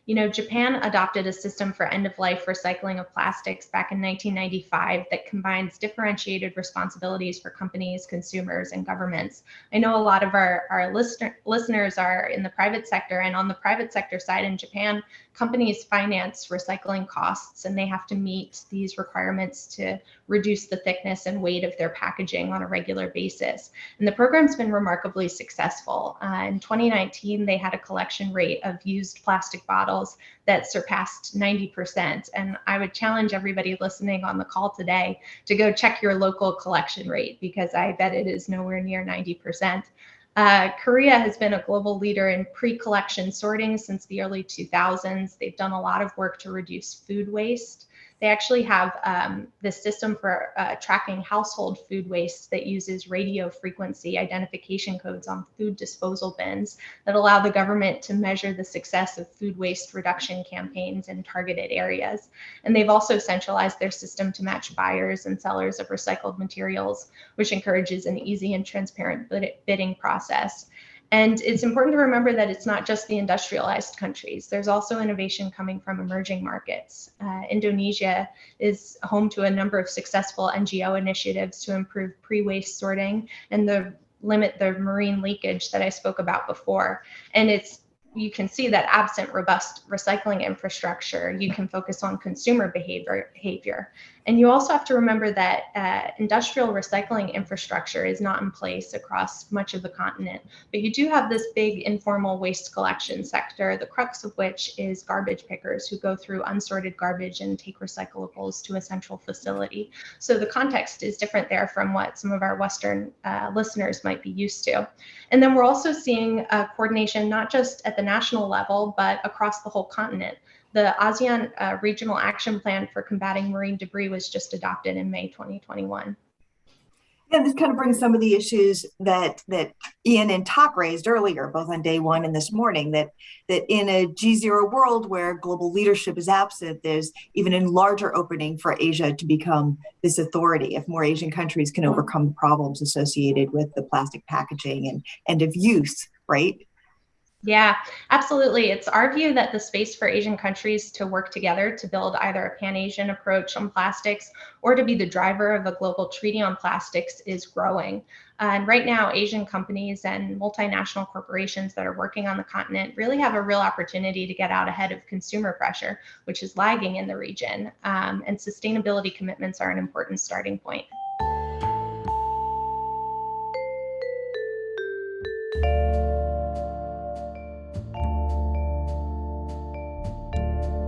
Japan adopted a system for end-of-life recycling of plastics back in 1995 that combines differentiated responsibilities for companies, consumers, and governments. I know a lot of our listeners are in the private sector, and on the private sector side in Japan, companies finance recycling costs, and they have to meet these requirements to reduce the thickness and weight of their packaging on a regular basis. And the program's been remarkably successful. In 2019, they had a collection rate of used plastic bottles that surpassed 90%. And I would challenge everybody listening on the call today to go check your local collection rate, because I bet it is nowhere near 90%. Korea has been a global leader in pre-collection sorting since the early 2000s. They've done a lot of work to reduce food waste. They actually have this system for tracking household food waste that uses radio frequency identification codes on food disposal bins that allow the government to measure the success of food waste reduction campaigns in targeted areas. And they've also centralized their system to match buyers and sellers of recycled materials, which encourages an easy and transparent bidding process. And it's important to remember that it's not just the industrialized countries. There's also innovation coming from emerging markets. Indonesia is home to a number of successful NGO initiatives to improve pre-waste sorting and limit the marine leakage that I spoke about before. And you can see that absent robust recycling infrastructure, you can focus on consumer behavior. And you also have to remember that industrial recycling infrastructure is not in place across much of the continent, but you do have this big informal waste collection sector, the crux of which is garbage pickers who go through unsorted garbage and take recyclables to a central facility. So the context is different there from what some of our Western listeners might be used to. And then we're also seeing coordination, not just at the national level, but across the whole continent. The ASEAN Regional Action Plan for Combating Marine Debris was just adopted in May 2021. Yeah, this kind of brings some of the issues that Ian and Tak raised earlier, both on day one and this morning, that in a GZERO world where global leadership is absent, there's even a larger opening for Asia to become this authority if more Asian countries can overcome the problems associated with the plastic packaging and end of use, right? Yeah, absolutely. It's our view that the space for Asian countries to work together to build either a Pan-Asian approach on plastics or to be the driver of a global treaty on plastics is growing. And right now, Asian companies and multinational corporations that are working on the continent really have a real opportunity to get out ahead of consumer pressure, which is lagging in the region. And sustainability commitments are an important starting point.